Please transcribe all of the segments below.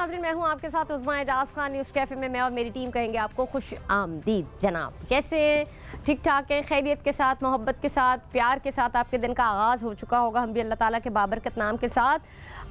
नाज़रीन, मैं हूं आपके साथ उस्मा एजाज खान। न्यूज़ कैफ़े में मैं और मेरी टीम कहेंगे आपको खुश आमदीद। जनाब कैसे हैं? ठीक ठाक हैं? खैरियत के साथ, मोहब्बत के साथ, प्यार के साथ आपके दिन का आगाज़ हो चुका होगा। हम भी अल्लाह ताला के बाबरकत नाम के साथ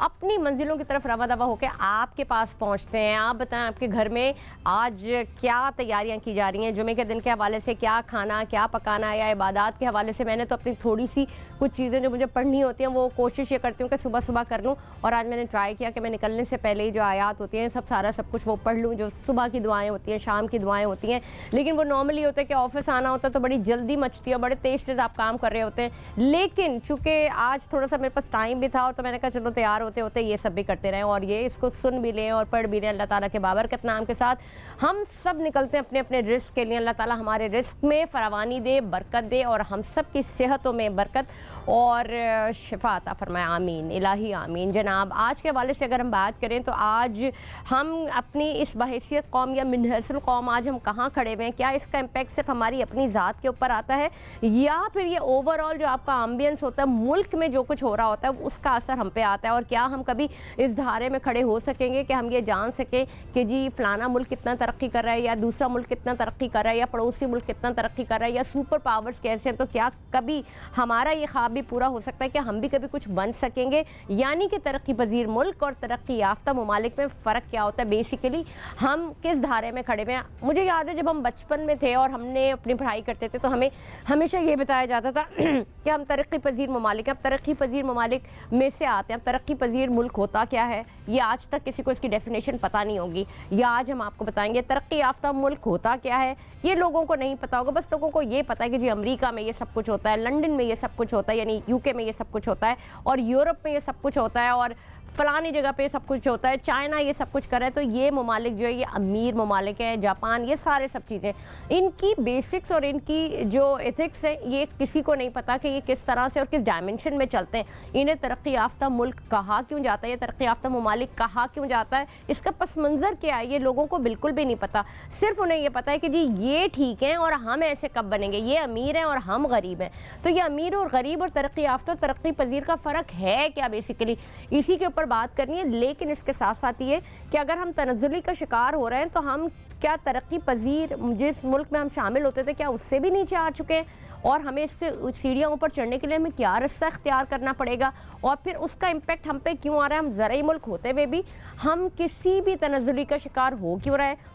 अपनी मंजिलों की तरफ रवा दवा होकर आपके पास पहुंचते हैं। आप बताएं, आपके घर में आज क्या तैयारियां की जा रही हैं? जुमे के दिन के हवाले से क्या खाना, क्या पकाना, या इबादत के हवाले से मैंने तो अपनी थोड़ी सी कुछ चीज़ें जो मुझे पढ़नी होती हैं वो कोशिश ये करती हूँ कि सुबह सुबह कर लूँ। और आज मैंने ट्राई किया कि मैं निकलने से पहले ही जो आयात होती हैं सब कुछ वो पढ़ लूँ। जो सुबह की दुआएं होती हैं, शाम की दुआएं होती हैं, लेकिन वो नॉर्मली होता है कि ऑफिस आना होता है तो बड़ी जल्दी मचती है, बड़े तेज़ तेज़ आप काम कर रहे होते हैं। लेकिन चूँकि आज थोड़ा सा मेरे पास टाइम भी था और तो मैंने कहा चलो तैयार होते होते ये सब भी करते रहें और ये इसको सुन भी लें और पढ़ भी लें। अल्लाह ताला के बाबरकत नाम के साथ हम सब निकलते हैं अपने अपने रिस्क के लिए। अल्लाह ताला हमारे रिस्क में फरावानी दे, बरकत दे और हम सब की सेहतों में बरकत और शिफा अता फरमाए। आमीन इलाही आमीन। जनाब आज के हवाले से अगर हम बात करें तो आज हम अपनी इस बहैसियत कौम या मिनहसल कौम आज हम कहाँ खड़े हुए हैं? क्या इसका इम्पैक्ट सिर्फ हमारी अपनी ज़ात के ऊपर आता है या फिर ये ओवरऑल जो आपका एम्बियंस होता है, मुल्क में जो कुछ हो रहा होता है उसका असर हम पे आता है? और क्या हम कभी इस धारे में खड़े हो सकेंगे कि हम ये जान सकें कि जी फ़लाना मुल्क कितना तरक्की कर रहा है या दूसरा मुल्क कितना तरक्की कर रहा है या पड़ोसी मुल्क कितना तरक्की कर रहा है या सुपर पावर्स कैसे हैं? तो क्या कभी हमारा ये ख्वाब भी पूरा हो सकता है कि हम भी कभी कुछ बन सकेंगे? यानी कि तरक्की पजीर मुल्क और तरक्की याफ्ता ममालिक में फ़र्क क्या होता है? बेसिकली हम किस धारे में खड़े हुए हैं? मुझे याद है जब हम बचपन में थे और हमने अपनी पढ़ाई करते थे तो हमें हमेशा ये बताया जाता था कि हम तरक्की पजीर ममालिक हैं। अब तरक्की पजीर ममालिक में से आते हैं। अब तरक्की पजीर मुल्क होता क्या है ये आज तक किसी को इसकी डेफिनेशन पता नहीं होगी, या आज हम आपको बताएंगे। तरक्की याफ्ता मुल्क होता क्या है ये लोगों को नहीं पता होगा। बस लोगों को ये पता है कि जी अमेरिका में ये सब कुछ होता है, लंदन में ये सब कुछ होता है, यानी यूके में ये सब कुछ होता है, और यूरोप में ये सब कुछ होता है, और फलानी जगह पे सब कुछ होता है, चाइना ये सब कुछ कर रहा है। तो ये ममालिक जो है ये अमीर ममालिक है, जापान, ये सारे सब चीज़ें, इनकी बेसिक्स और इनकी जो एथिक्स है ये किसी को नहीं पता कि ये किस तरह से और किस डायमेंशन में चलते हैं। इन्हें तरक्की याफ्ता मुल्क कहा क्यों जाता है, ये तरक्की याफ्ता ममालिक कहा क्यों जाता है, इसका पस मंज़र क्या है, ये लोगों को बिल्कुल भी नहीं पता। सिर्फ उन्हें ये पता है कि जी ये ठीक है और हम ऐसे कब बनेंगे, ये अमीर हैं और हम गरीब हैं। तो ये अमीर और गरीब और तरक्की याफ्ता और तरक्की पजीर का फ़र्क है क्या? बेसिकली इसी के ऊपर बात करनी है। लेकिन इसके साथ साथ ये कि अगर हम तनज़्ज़ुली का शिकार हो रहे हैं तो हम क्या तरक्की पजीर जिस मुल्क में हम शामिल होते थे क्या उससे भी नीचे आ चुके हैं? और हमें इससे सीढ़ियों ऊपर चढ़ने के लिए हमें क्या रास्ता इख्तियार करना पड़ेगा और फिर उसका इम्पैक्ट हम पे क्यों आ रहा है? हम ज़राई मुल्क होते हुए भी हम किसी भी तनज़्ज़ुली का शिकार हो क्यों रहा है?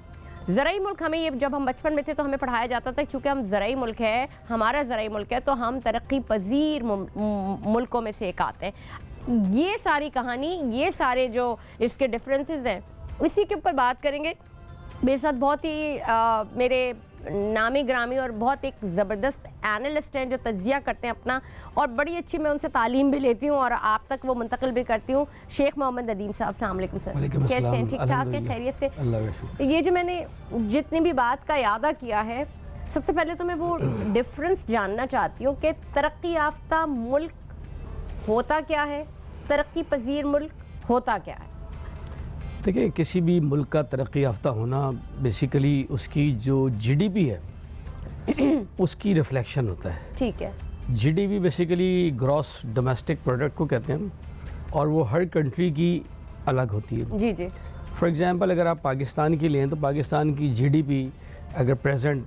ज़राई मुल्क हमें ये जब हम बचपन में थे तो हमें पढ़ाया जाता था चूँकि हम ज़राई मुल्क है, हमारा ज़राई मुल्क है, तो हम तरक्की पजीर मुल्कों में से एक आते हैं। ये सारी कहानी, ये सारे जो इसके डिफरेंसेस हैं, इसी के ऊपर बात करेंगे। मेरे साथ बहुत ही मेरे नामी ग्रामी और बहुत एक ज़बरदस्त एनालिस्ट हैं जो तज्जिया करते हैं अपना, और बड़ी अच्छी मैं उनसे तालीम भी लेती हूँ और आप तक वो मुंतकिल भी करती हूँ। शेख मोहम्मद नदीम साहब, अस्सलाम वालेकुम सर, कैसे हैं? ठीक ठाक है? खैरियत से? ये जो मैंने जितनी भी बात का यादा किया है, सबसे पहले तो मैं वो डिफरेंस जानना चाहती हूँ कि तरक्की याफ्ता मुल्क होता क्या है, तरक्की पजीर मुल्क होता क्या है? देखिए, किसी भी मुल्क का तरक्की याफ्ता होना बेसिकली उसकी जो जीडीपी है उसकी रिफ्लेक्शन होता है। ठीक है। GDP basically gross domestic product को कहते हैं और वो हर कंट्री की अलग होती है। जी जी। फॉर एग्जांपल अगर आप पाकिस्तान की लें तो पाकिस्तान की जीडीपी अगर प्रेजेंट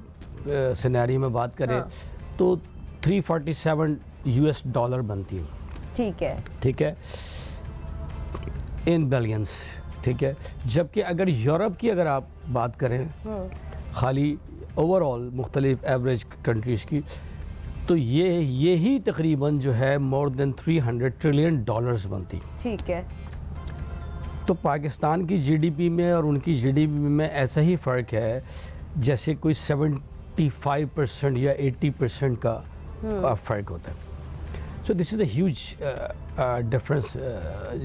सिनेरियो में बात करें तो 347 US डॉलर बनती है। ठीक है। ठीक है, इन बिलियंस। ठीक है। जबकि अगर यूरोप की अगर आप बात करें खाली ओवरऑल मुख्तलिफ एवरेज कंट्रीज़ की, तो ये ही तकरीबन जो है मोर देन 300 ट्रिलियन डॉलर्स बनती। ठीक है। तो पाकिस्तान की जीडीपी में और उनकी जीडीपी में ऐसा ही फ़र्क है जैसे कोई 75% या 80% का फ़र्क होता है। So this is a huge difference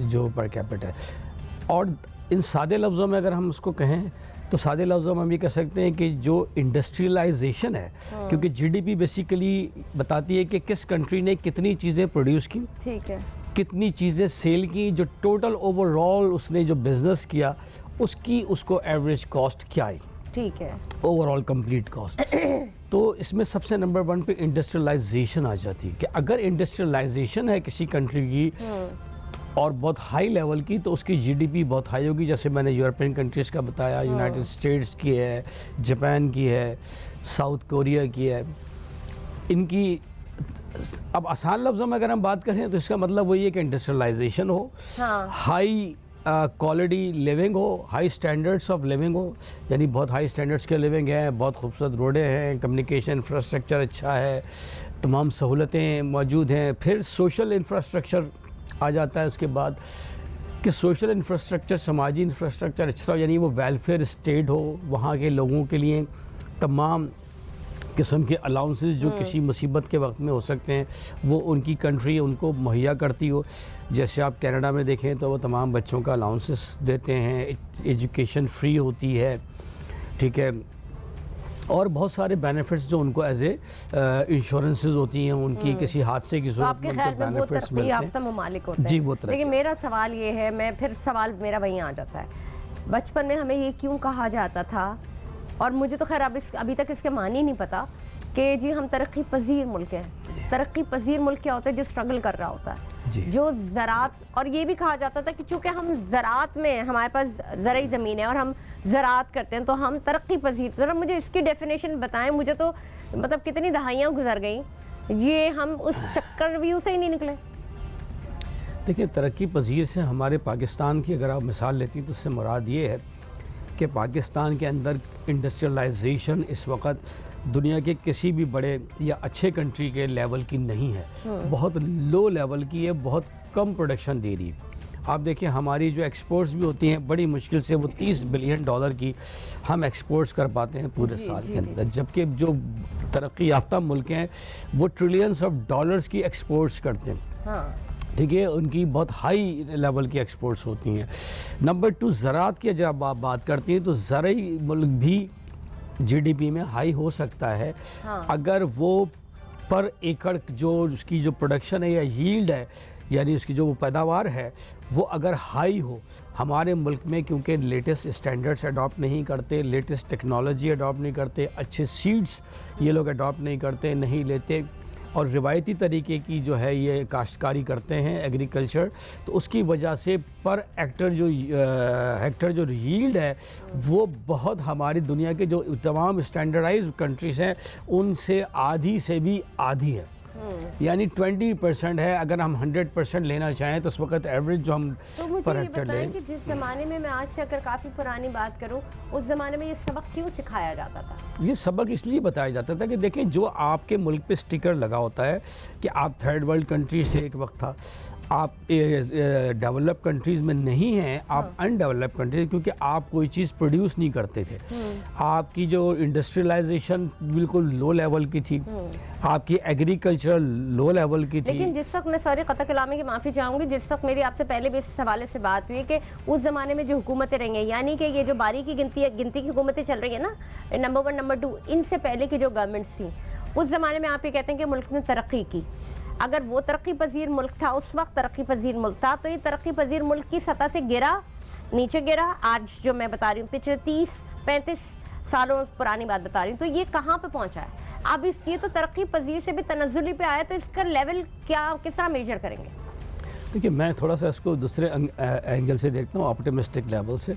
जो पर कैपिटा है। और इन सादे लफ्ज़ों में अगर हम उसको कहें तो सादे लफ्ज़ों में हम ये कह सकते हैं कि जो इंडस्ट्रियलाइजेशन है, क्योंकि जीडीपी बेसिकली बताती है कि किस कंट्री ने कितनी चीज़ें प्रोड्यूस की, ठीक है, कितनी चीज़ें सेल की, जो टोटल ओवरऑल उसने जो बिज़नेस किया उसकी उसको एवरेज कॉस्ट क्या आई, ठीक है, ओवरऑल कंप्लीट कॉस्ट। तो इसमें सबसे नंबर 1 पे इंडस्ट्रियलाइजेशन आ जाती है कि अगर इंडस्ट्रियलाइजेशन है किसी कंट्री की और बहुत हाई लेवल की, तो उसकी जीडीपी बहुत हाई होगी। जैसे मैंने यूरोपियन कंट्रीज़ का बताया, यूनाइटेड स्टेट्स की है, जापान की है, साउथ कोरिया की है। इनकी अब आसान लफ्ज़ों में अगर हम बात करें तो इसका मतलब वही है कि इंडस्ट्रियलाइजेशन हो, हाई क्वालिटी लिविंग हो, हाई स्टैंडर्ड्स ऑफ लिविंग हो, यानी बहुत हाई स्टैंडर्ड्स के लिविंग है, बहुत खूबसूरत रोडें हैं, कम्युनिकेशन इंफ्रास्ट्रक्चर अच्छा है, तमाम सहूलतें मौजूद हैं। फिर सोशल इंफ्रास्ट्रक्चर आ जाता है उसके बाद, कि सोशल इंफ्रास्ट्रक्चर, समाजी इंफ्रास्ट्रक्चर अच्छा हो, यानी वो वेलफेयर स्टेट हो, वहाँ के लोगों के लिए तमाम किस्म के अलाउंसेस जो किसी मुसीबत के वक्त में हो सकते हैं वो उनकी कंट्री उनको मुहैया करती हो। जैसे आप कनाडा में देखें तो वो तमाम बच्चों का अलाउंसेस देते हैं, एजुकेशन फ्री होती है, ठीक है, और बहुत सारे बेनिफिट्स जो उनको एज ए इंश्योरेंसेस होती हैं, उनकी किसी हादसे की तो सूरत आपके में ख्याल उनको में वो बेनिफिट्स तरक्की मिलते याफ्ता हैं। ममालिक होते हैं। जी, वो तरक्की। लेकिन मेरा सवाल ये है, मैं फिर सवाल मेरा वहीं आ जाता है, बचपन में हमें ये क्यों कहा जाता था, और मुझे तो खैर अभी तक इसके मानी नहीं पता, कि जी हम तरक्की पजीर मुल्क हैं। तरक्की पजीर मुल्क क्या होता है? जो स्ट्रगल कर रहा होता है, जो ज़रात, और ये भी कहा जाता था कि चूँकि हम ज़रात में, हमारे पास ज़राई ज़मीन है और हम ज़रात करते हैं तो हम तरक्की पजीर। ज़रा मुझे इसकी डेफिनेशन बताएं, मुझे तो मतलब कितनी दहाइयाँ गुजर गई, ये हम उस चक्रव्यूह से ही नहीं निकले। देखिए, तरक्की पजीर से हमारे पाकिस्तान की अगर आप मिसाल लेती तो उससे मुराद ये है कि पाकिस्तान के अंदर इंडस्ट्रियलाइजेशन इस वक्त दुनिया के किसी भी बड़े या अच्छे कंट्री के लेवल की नहीं है, बहुत लो लेवल की है, बहुत कम प्रोडक्शन दे रही है। आप देखिए, हमारी जो एक्सपोर्ट्स भी होती हैं बड़ी मुश्किल से वो 30 बिलियन डॉलर की हम एक्सपोर्ट्स कर पाते हैं पूरे साल के अंदर, जबकि जो तरक्की याफ्ता मुल्क हैं वो ट्रिलियंस ऑफ डॉलर्स की एक्सपोर्ट्स करते हैं। ठीक है, उनकी बहुत हाई लेवल की एक्सपोर्ट्स होती हैं। नंबर 2, ज़राअत की जब आप बात करती हैं तो ज़राई मुल्क भी जीडीपी में हाई हो सकता है अगर वो पर एकड़ जो उसकी जो प्रोडक्शन है या यील्ड है, यानी उसकी जो पैदावार है वो अगर हाई हो। हमारे मुल्क में क्योंकि लेटेस्ट स्टैंडर्ड्स अडॉप्ट नहीं करते, लेटेस्ट टेक्नोलॉजी अडॉप्ट नहीं करते, अच्छे सीड्स ये लोग अडॉप्ट नहीं करते, नहीं लेते, और रिवायती तरीके की जो है ये काश्तकारी करते हैं एग्रीकल्चर, तो उसकी वजह से पर हेक्टर जो यील्ड है वो बहुत हमारी दुनिया के जो तमाम स्टैंडर्डाइज्ड कंट्रीज़ हैं उनसे आधी से भी आधी है, यानी 20% है। अगर हम 100% लेना चाहें तो उस वक्त एवरेज जो हम तो मुझे पर ये हेक्टर बताएं लें। कि जिस ज़माने में, मैं आज से अगर काफ़ी पुरानी बात करूं, उस ज़माने में ये सबक क्यों सिखाया जाता था? ये सबक इसलिए बताया जाता था कि देखें, जो आपके मुल्क पे स्टिकर लगा होता है कि आप थर्ड वर्ल्ड कंट्रीज से, एक वक्त था आप डेवलप कंट्रीज़ में नहीं हैं, आप अनडेवलप कंट्रीज, क्योंकि आप कोई चीज़ प्रोड्यूस नहीं करते थे, आपकी जो इंडस्ट्रियलाइजेशन बिल्कुल लो लेवल की थी, आपकी एग्रीकल्चर लो लेवल की थी। लेकिन जिस वक्त मैं, सॉरी क़त्ल कलामी की माफ़ी चाहूँगी, जिस वक्त मेरी आपसे पहले भी इस हवाले से बात हुई कि उस ज़माने में जो हुकूमतें रही हैं, यानी कि ये जो बारी की गिनती की हुकूमतें चल रही है ना, नंबर 1 नंबर 2, इनसे पहले की जो गवर्नमेंट्स थी उस ज़माने में आप ये कहते हैं कि मुल्क ने तरक्की की। अगर वो तरक्की पजीर मुल्क था, उस वक्त तरक्की पजीर मुल्क था, तो ये तरक्की पजीर मुल्क की सतह से गिरा, नीचे गिरा। आज जो मैं बता रही हूँ, पिछले 30-35 सालों पुरानी बात बता रही हूँ, तो ये कहाँ पे पहुँचा है? अब ये तो तरक्की पजीर से भी तनज़्ज़ुली पे आया, तो इसका लेवल क्या, किस तरह मेजर करेंगे? देखिए, मैं थोड़ा सा इसको दूसरे एंगल से देखता हूँ, ऑप्टिमिस्टिक लेवल से।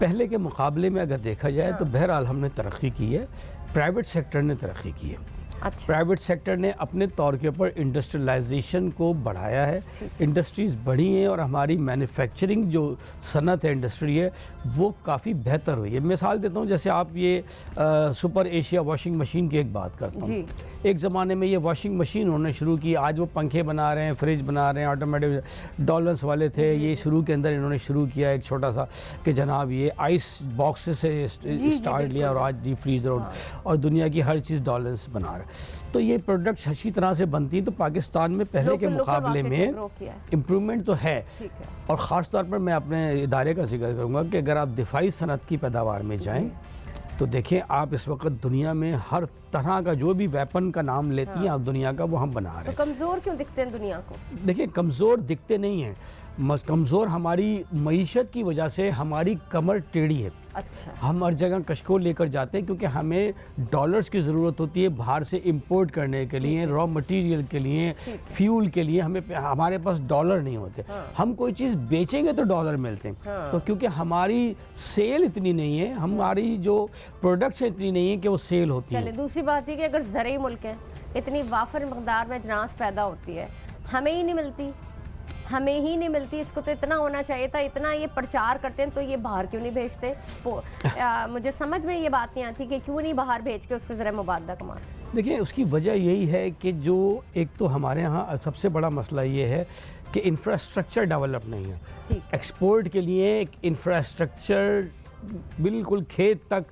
पहले के मुकाबले में अगर देखा जाए तो बहरहाल हमने तरक्की की है, प्राइवेट सेक्टर ने तरक्की की है। अच्छा। प्राइवेट सेक्टर ने अपने तौर के ऊपर इंडस्ट्रियलाइजेशन को बढ़ाया है, इंडस्ट्रीज़ बढ़ी हैं और हमारी मैन्युफैक्चरिंग जो सनत है, इंडस्ट्री है, वो काफ़ी बेहतर हुई है। मिसाल देता हूँ, जैसे आप ये सुपर एशिया वॉशिंग मशीन की एक बात करता हूँ। एक ज़माने में ये वॉशिंग मशीन उन्होंने शुरू की, आज वो पंखे बना रहे हैं, फ्रिज बना रहे हैं, ऑटोमेटिक डॉलर्स वाले थे, ये शुरू के अंदर इन्होंने शुरू किया एक छोटा सा कि जनाब ये आइस बॉक्स से स्टार्ट लिया और आज डीप फ्रीज़र और दुनिया की हर चीज़ डॉलर्स बना रहा है। तो ये प्रोडक्ट्स अच्छी तरह से बनती हैं, तो पाकिस्तान में पहले के मुकाबले में इम्प्रूवमेंट तो है। और ख़ास तौर पर मैं अपने इदारे का जिक्र करूँगा कि अगर आप दिफाई सनत की पैदावार में जाएँ तो देखें, आप इस वक्त दुनिया में हर तरह का जो भी वेपन का नाम लेती हैं आप दुनिया का, वो हम बना रहे हैं। तो कमज़ोर क्यों दिखते हैं दुनिया को? देखिए, कमज़ोर दिखते नहीं हैं, कमज़ोर हमारी मईशत की वजह से हमारी कमर टेढ़ी है। अच्छा। हम हर जगह कशकोल लेकर जाते हैं क्योंकि हमें डॉलर्स की ज़रूरत होती है बाहर से इंपोर्ट करने के लिए, रॉ मटेरियल के लिए, फ्यूल के लिए। हमारे पास डॉलर नहीं होते। हम कोई चीज़ बेचेंगे तो डॉलर मिलते हैं। तो क्योंकि हमारी सेल इतनी नहीं है, हमारी जो प्रोडक्ट्स इतनी नहीं है कि वो सेल होती है। चलिए, दूसरी बात है कि अगर ज़रूरी मुल्क है, इतनी वाफर मकदार में अजनास पैदा होती है, हमें ही नहीं मिलती, हमें ही नहीं मिलती। इसको तो इतना होना चाहिए था, इतना ये प्रचार करते हैं तो ये बाहर क्यों नहीं भेजते? मुझे समझ में ये बात नहीं आती कि क्यों नहीं बाहर भेज के उससे ज़रा मुबादला कमाते। देखिए, उसकी वजह यही है कि जो एक तो हमारे यहाँ सबसे बड़ा मसला ये है कि इंफ्रास्ट्रक्चर डेवलप नहीं है। एक्सपोर्ट के लिए एक इंफ्रास्ट्रक्चर बिल्कुल खेत तक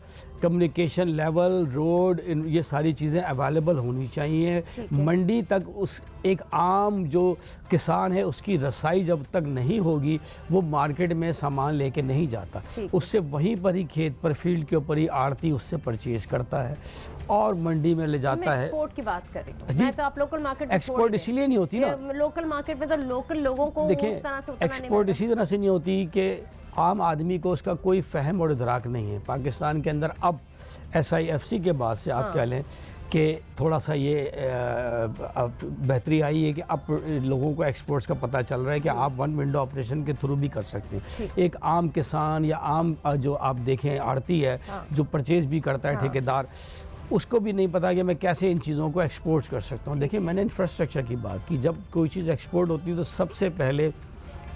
कम्युनिकेशन लेवल, रोड, ये सारी चीज़ें अवेलेबल होनी चाहिए। मंडी तक उस एक आम जो किसान है उसकी रसाई जब तक नहीं होगी वो मार्केट में सामान लेके नहीं जाता। उससे वहीं पर ही खेत पर, फील्ड के ऊपर ही आड़ती उससे परचेज करता है और मंडी में ले जाता है। एक्सपोर्ट की बात कर रही हूं मैं, तो आप लोकल मार्केट एक्सपोर्ट इसीलिए नहीं होती ना। लोकल मार्केट में तो लोकल लोगों को देखिए, उस तरह से उतना नहीं एक्सपोर्ट इसी तरह से नहीं होती कि आम आदमी को उसका कोई फहम और इदराक नहीं है। पाकिस्तान के अंदर अब SIFC के बाद से आप कह लें कि थोड़ा सा ये बेहतरी आई है कि अब लोगों को एक्सपोर्ट्स का पता चल रहा है कि आप वन विंडो ऑपरेशन के थ्रू भी कर सकते हैं। एक आम किसान या आम जो आप देखें आड़ती है जो परचेज भी करता है, ठेकेदार, उसको भी नहीं पता कि मैं कैसे इन चीज़ों को एक्सपोर्ट कर सकता हूँ। देखिए, मैंने इंफ्रास्ट्रक्चर की बात की। जब कोई चीज़ एक्सपोर्ट होती है तो सबसे पहले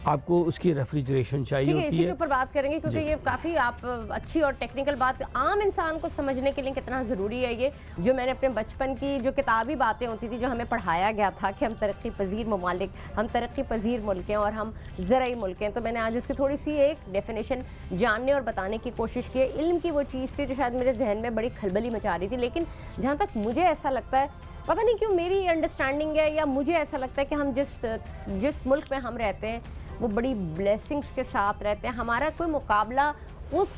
आपको उसकी रेफ्रिजरेशन चाहिए होती है। इसी के ऊपर बात करेंगे क्योंकि ये काफ़ी आप अच्छी और टेक्निकल बात, आम इंसान को समझने के लिए कितना ज़रूरी है ये। जो मैंने अपने बचपन की जो किताबी बातें होती थी, जो हमें पढ़ाया गया था कि हम तरक्की पजीर ममालिक, हम तरक्की पजीर मुल्क हैं और हम ज़राई मुल्क हैं, तो मैंने आज इसकी थोड़ी सी एक डेफिनेशन जानने और बताने की कोशिश की है। इल्म की वो चीज़ थी जो शायद मेरे जहन में बड़ी खलबली मचा रही थी, लेकिन जहाँ तक मुझे ऐसा लगता है, पता नहीं क्यों मेरी अंडरस्टैंडिंग है या मुझे ऐसा लगता है कि हम जिस मुल्क में हम रहते हैं वो बड़ी ब्लेसिंग्स के साथ रहते हैं। हमारा कोई मुकाबला उस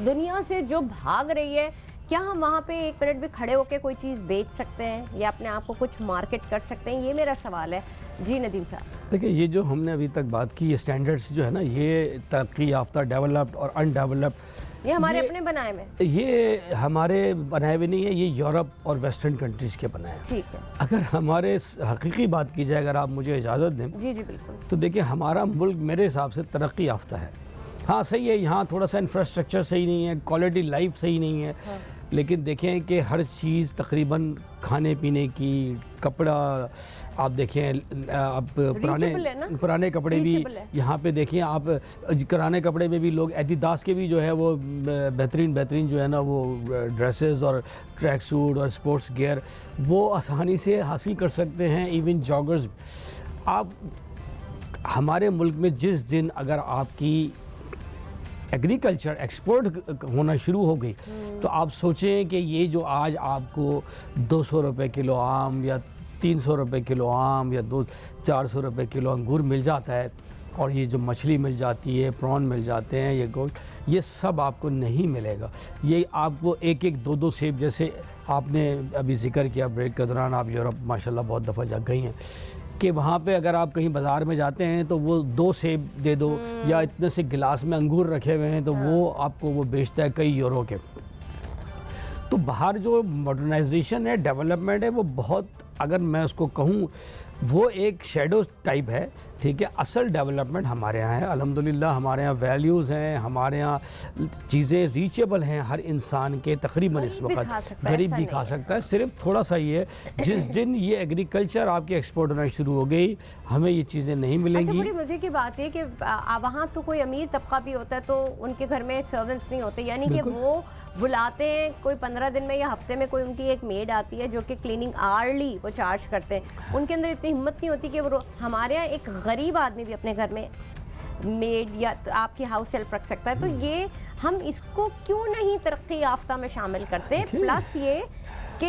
दुनिया से जो भाग रही है, क्या हम वहाँ पे एक मिनट भी खड़े होकर कोई चीज़ बेच सकते हैं या अपने आप को कुछ मार्केट कर सकते हैं? ये मेरा सवाल है। जी नदीम साहब। देखिए, ये जो हमने अभी तक बात की, ये स्टैंडर्ड्स जो है ना, ये तरक्की याफ्ता, डेवलप्ड और अनडेवलप्ड, ये हमारे अपने बनाए में, ये हमारे बनाए हुए नहीं है, ये यूरोप और वेस्टर्न कंट्रीज़ के बनाए हैं। ठीक है। अगर हमारे हकीकी बात की जाए, अगर आप मुझे इजाज़त दें। जी जी बिल्कुल। तो देखिए, हमारा मुल्क मेरे हिसाब से तरक्की याफ्ता है। हाँ सही है, यहाँ थोड़ा सा इंफ्रास्ट्रक्चर सही नहीं है, क्वालिटी लाइफ सही नहीं है, लेकिन देखें कि हर चीज़ तकरीबन खाने पीने की, कपड़ा आप देखें, आप पुराने कपड़े भी यहाँ पे देखें, आप पुराने कपड़े में भी लोग एडिडास के भी जो है वो बेहतरीन जो है ना वो ड्रेसेस और ट्रैक सूट और स्पोर्ट्स गियर वो आसानी से हासिल कर सकते हैं। इवन जॉगर्स, आप हमारे मुल्क में जिस दिन अगर आपकी एग्रीकल्चर एक्सपोर्ट होना शुरू हो गई तो आप सोचें कि ये जो आज आपको 200 रुपये किलो आम या 300 रुपये किलो आम या 400 रुपये किलो अंगूर मिल जाता है, और ये जो मछली मिल जाती है, प्रॉन मिल जाते हैं, ये गोल्ड, ये सब आपको नहीं मिलेगा। ये आपको एक एक दो दो सेब, जैसे आपने अभी जिक्र किया ब्रेक के दौरान, आप यूरोप माशाल्लाह बहुत दफ़ा जा गई हैं कि वहाँ पे अगर आप कहीं बाज़ार में जाते हैं तो वो 2 सेब दे दो या इतने से गिलास में अंगूर रखे हुए हैं तो वो आपको वो बेचता है कई यूरो के। तो बाहर जो मॉडर्नाइजेशन है, डेवलपमेंट है, वो बहुत, अगर मैं उसको कहूँ, वो एक शेडो टाइप है। ठीक है, असल डेवलपमेंट हमारे यहाँ है अल्हम्दुलिल्लाह। हमारे यहाँ वैल्यूज़ हैं, हमारे यहाँ चीज़ें रीचेबल हैं हर इंसान के तकरीबन। इस वक्त गरीब भी खा सकता है। सिर्फ थोड़ा सा ये, जिस दिन ये एग्रीकल्चर आपकी एक्सपोर्ट होना शुरू हो गई, हमें ये चीज़ें नहीं मिलेंगी। बड़ी मज़े की बात है कि वहाँ तो कोई अमीर तबका भी होता है तो उनके घर में सर्वेंट्स नहीं होते, यानी कि वो बुलाते हैं, कोई 15 दिन में या हफ्ते में कोई उनकी एक मेड आती है जो कि क्लीनिंग आर्ली वो चार्ज करते हैं। उनके अंदर इतनी हिम्मत नहीं होती कि वो, हमारे यहाँ एक गरीब आदमी भी अपने घर में मेड या तो आपकी हाउस हेल्प रख सकता है। तो ये हम इसको क्यों नहीं तरक्की याफ्ता में शामिल करते? प्लस ये कि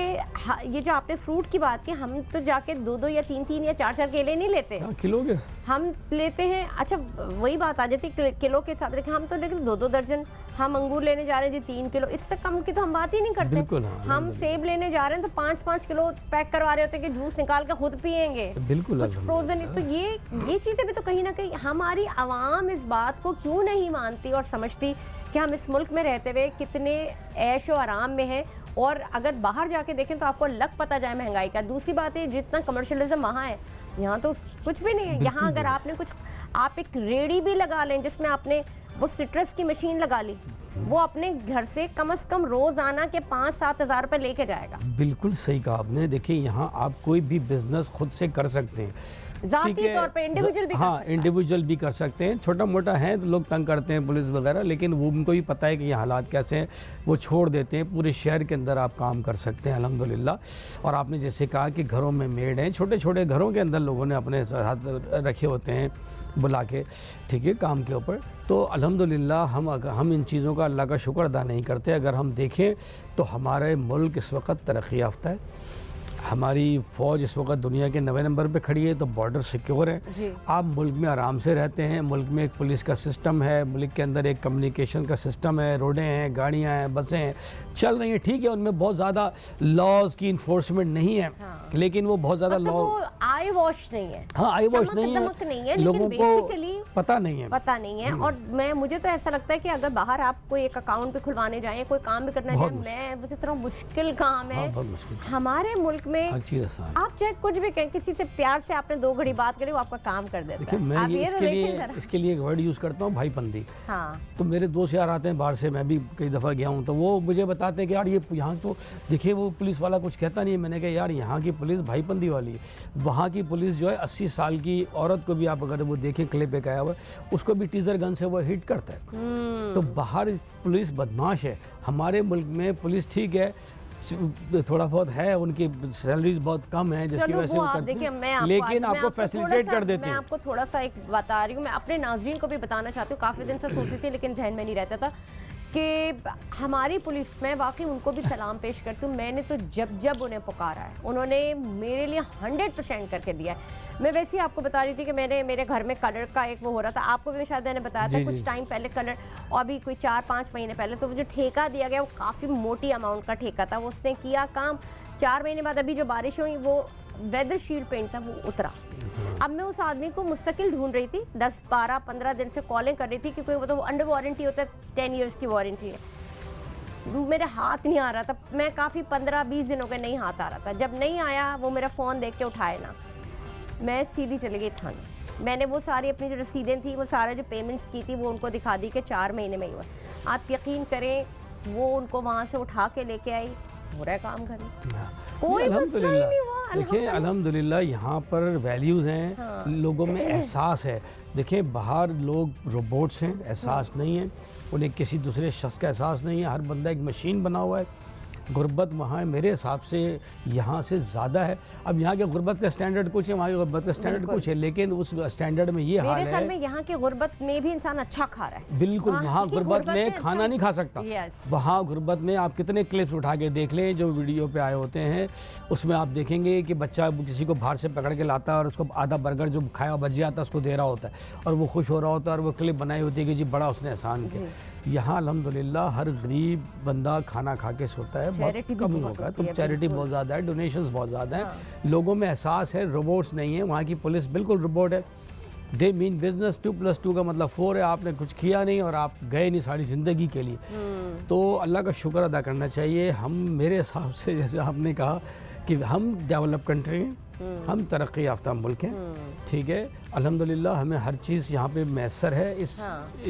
ये जो आपने फ्रूट की बात की, हम तो जाके 2-2 या 3-3 या 4-4 केले नहीं लेते, किलो के हम लेते हैं। अच्छा वही बात आ जाती है किलो के हिसाब से, हम तो लेकिन 2-2 दर्जन हम अंगूर लेने जा रहे हैं जी 3 किलो, इससे कम की तो हम बात ही नहीं करते। बिल्कुल, हाँ, हम सेब लेने जा रहे हैं तो 5-5 किलो पैक करवा रहे होते हैं कि जूस निकाल के खुद पियेंगे, बिल्कुल कुछ फ्रोजन। तो ये चीज़ें भी तो कहीं ना कहीं हमारी आवाम इस बात को क्यों नहीं मानती और समझती कि हम इस मुल्क में रहते हुए कितने ऐशो आराम में हैं, और अगर बाहर जाके देखें तो आपको लग पता जाए महंगाई का। दूसरी बात है जितना कमर्शियलिज्म वहाँ है, यहाँ तो कुछ भी नहीं है। यहाँ अगर आपने कुछ, आप एक रेडी भी लगा लें जिसमें आपने वो सिट्रस की मशीन लगा ली, वो अपने घर से कम कम रोजाना के 5-7 हज़ार रुपये लेके जाएगा। बिल्कुल सही कहा आपने। देखिए यहाँ आप कोई भी बिजनेस खुद से कर सकते हैं, जाती तौर पे इंडिविजुअल भी हाँ इंडिविजुअल भी कर सकते हैं। छोटा मोटा है तो लोग तंग करते हैं पुलिस वगैरह, लेकिन वो उनको भी पता है कि ये हालात कैसे हैं, वो छोड़ देते हैं। पूरे शहर के अंदर आप काम कर सकते हैं अल्हम्दुलिल्लाह। और आपने जैसे कहा कि घरों में मेड हैं, छोटे छोटे घरों के अंदर लोगों ने अपने साथ रखे होते हैं बुला के, ठीक है, काम के ऊपर। तो अल्हम्दुलिल्लाह हम इन चीज़ों का अल्लाह का शुक्र अदा नहीं करते। अगर हम देखें तो हमारे मुल्क इस वक्त तरक्की याफ्ता है, हमारी फ़ौज इस वक्त दुनिया के 9वें नंबर पे खड़ी है, तो बॉर्डर सिक्योर है। आप मुल्क में आराम से रहते हैं, मुल्क में एक पुलिस का सिस्टम है, मुल्क के अंदर एक कम्युनिकेशन का सिस्टम है, रोडें हैं, गाड़ियाँ हैं, बसें हैं, चल रही हैं, ठीक है। उनमें बहुत ज़्यादा लॉज की इन्फोर्समेंट नहीं है, हाँ। लेकिन वो बहुत ज़्यादा लॉ आई वॉश नहीं है, हाँ आई वॉश नहीं है, लोगों को पता नहीं है। और मुझे तो ऐसा लगता है कि अगर बाहर आप कोई एक अकाउंट भी खुलवाने जाएं, कोई काम भी करना जाए, मुझे इतना मुश्किल काम है। हमारे मुल्क में आप चाहे कुछ भी कहें, किसी से प्यार से आपने 2 घड़ी बात करी, वो आपका काम कर देता है। मैं इसके लिए एक वर्ड यूज करता हूँ, भाईपंदी। हाँ। तो मेरे दोस्त यार आते हैं बाहर से, मैं भी कई दफ़ा गया हूँ, तो वो मुझे बताते हैं कि यार ये यहाँ तो देखिए वो पुलिस वाला कुछ कहता नहीं है। मैंने कहा यार यहाँ की पुलिस भाईपंदी वाली है। वहाँ की पुलिस जो है 80 साल की औरत को भी आप अगर वो देखें, क्लिप पे आया हुआ, उसको भी टीजर गन से वो हिट करता है। तो बाहर पुलिस बदमाश है, हमारे मुल्क में पुलिस ठीक है, थोड़ा बहुत है, उनकी सैलरीज बहुत कम है जिसकी वजह से वो करते हैं, लेकिन आपको फैसिलिटेट कर देते हैं। मैं आपको थोड़ा सा एक बता रही हूँ, मैं अपने नाज़रीन को भी बताना चाहती हूँ। काफ़ी दिन से सोचती थी लेकिन जहन में नहीं रहता था कि हमारी पुलिस में वाकई उनको भी सलाम पेश करती हूँ। मैंने तो जब उन्हें पुकारा है, उन्होंने मेरे लिए 100% करके दिया है। मैं वैसे ही आपको बता रही थी कि मेरे घर में कलर का एक वो हो रहा था, आपको भी शायद मैंने बताया था कुछ टाइम पहले कलर, और अभी कोई 4-5 महीने पहले। तो वो जो ठेका दिया गया वो काफ़ी मोटी अमाउंट का ठेका था, वो उसने किया काम। 4 महीने बाद अभी जो बारिश हुई, वो वेदर शील्ड पेंट था, वो उतरा। अब मैं उस आदमी को मुस्तकिल ढूंढ रही थी, 10-12-15 दिन से कॉलिंग कर रही थी, क्योंकि वो तो अंडर वारंटी होता है, 10 ईयर्स की वारंटी है। मेरे हाथ नहीं आ रहा था, मैं काफ़ी 15-20 दिनों के नहीं हाथ आ रहा था। जब नहीं आया, वो मेरा फ़ोन देख के उठाए ना, मैं सीधी चली गई थाने। मैंने वो सारी अपनी जो रसीदें थी, वो सारे जो पेमेंट्स की थी, वो उनको दिखा दी कि 4 महीने में ही हुआ। आप यकीन करें, वो उनको वहाँ से उठा के लेके आई, हो रहा है काम करने, कोई मसला ही नहीं हुआ। देखिए अल्हम्दुलिल्लाह यहाँ पर वैल्यूज़ हैं, हाँ। लोगों में एहसास है। देखिए बाहर लोग रोबोट्स हैं, एहसास नहीं है उन्हें, किसी दूसरे शख्स का एहसास नहीं है, हर बंदा एक मशीन बना हुआ है। गुर्बत वहाँ मेरे हिसाब से यहाँ से ज़्यादा है। अब यहाँ के गुर्बत का स्टैंडर्ड कुछ है, वहाँ की गुर्बत का स्टैंडर्ड कुछ है, लेकिन उस स्टैंडर्ड में ये हाल है। मेरे ख्याल में यहाँ की गुर्बत में भी इंसान अच्छा खा रहा है। बिल्कुल, वहाँ गुर्बत में खाना नहीं खा सकता। वहाँ गुर्बत में आप कितने क्लिप्स उठा के देख लें जो वीडियो पे आए होते हैं, उसमें आप देखेंगे कि बच्चा किसी को बाहर से पकड़ के लाता है और उसको आधा बर्गर जो खाया बच जाता है उसको दे रहा होता है, और वो खुश हो रहा होता है, और वो क्लिप बनाई होती है कि जी बड़ा उसने एहसान किया। यहाँ अल्हम्दुलिल्लाह हर गरीब बंदा खाना खा के सोता है, बहुत कम होगा। तो चैरिटी बहुत ज़्यादा है, डोनेशंस बहुत ज़्यादा है, हाँ। लोगों में एहसास है, रोबोट्स नहीं है। वहाँ की पुलिस बिल्कुल रोबोट है। दे मीन बिजनेस, 2+2 का मतलब 4 है। आपने कुछ किया नहीं और आप गए नहीं सारी ज़िंदगी के लिए, तो अल्लाह का शुक्र अदा करना चाहिए। हम मेरे हिसाब से, जैसे आपने कहा कि हम डेवलप कंट्री हैं, हम तरक्की याफ्ता मुल्क हैं, ठीक है, अल्हम्दुलिल्लाह हमें हर चीज़ यहाँ पे मैसर है। इस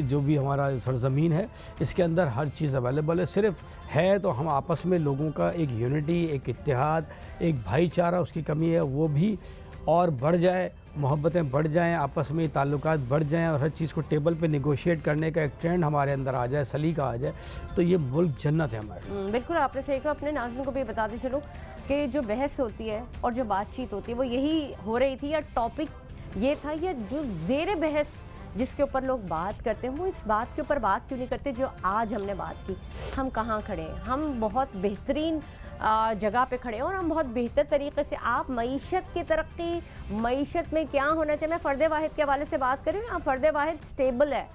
जो भी हमारा सरज़मीन है, इसके अंदर हर चीज़ अवेलेबल है। सिर्फ है तो हम आपस में लोगों का एक यूनिटी, एक इत्तेहाद, एक भाईचारा उसकी कमी है, वो भी और बढ़ जाए, मोहब्बतें बढ़ जाएं, आपस में ताल्लुकात बढ़ जाएं, और हर चीज़ को टेबल पे नेगोशिएट करने का एक ट्रेंड हमारे अंदर आ जाए, सलीका आ जाए, तो ये मुल्क जन्नत है हमारे। बिल्कुल आपने सही कहा। अपने नाज़रीन को भी बताते चलो कि जो बहस होती है और जो बातचीत होती है वो यही हो रही थी, या टॉपिक ये था, या जो ज़ेर बहस जिसके ऊपर लोग बात करते हैं, वो इस बात के ऊपर बात क्यों नहीं करते जो आज हमने बात की। हम कहाँ खड़े हैं, हम बहुत बेहतरीन जगह पे खड़े हैं और हम बहुत बेहतर तरीके से आप मईशत की तरक्की, मईशत में क्या होना चाहिए, मैं फ़र्द वाहिद के हवाले से बात कर रही हूँ। यहाँ फ़र्द वाहिद स्टेबल है,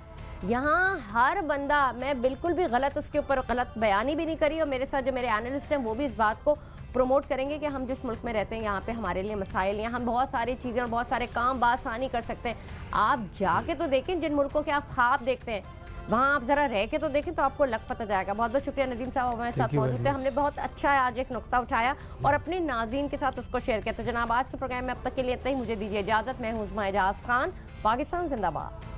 यहाँ हर बंदा, मैं बिल्कुल भी गलत उसके ऊपर गलत बयानी भी नहीं करी और मेरे साथ जो मेरे एनालिस्ट हैं वो भी इस बात को प्रमोट करेंगे कि हम जिस मुल्क में रहते हैं यहाँ पे हमारे लिए मसाइल, यहाँ हम बहुत सारी चीज़ें और बहुत सारे काम बासानी कर सकते हैं। आप जाके तो देखें जिन मुल्कों के आप ख्वाब देखते हैं, वहाँ आप ज़रा रह के तो देखें तो आपको लग पता जाएगा। बहुत बहुत शुक्रिया नदीम साहब, हमारे साथ मौजूद थे। हमने बहुत अच्छा आज एक नुक्ता उठाया और अपने नाज़रीन के साथ उसको शेयर किया। तो जनाब आज के प्रोग्राम में अब तक के लिए इतना ही, मुझे दीजिए इजाज़त। मैं हूँ उस्मा एजाज खान, पाकिस्तान जिंदाबाद।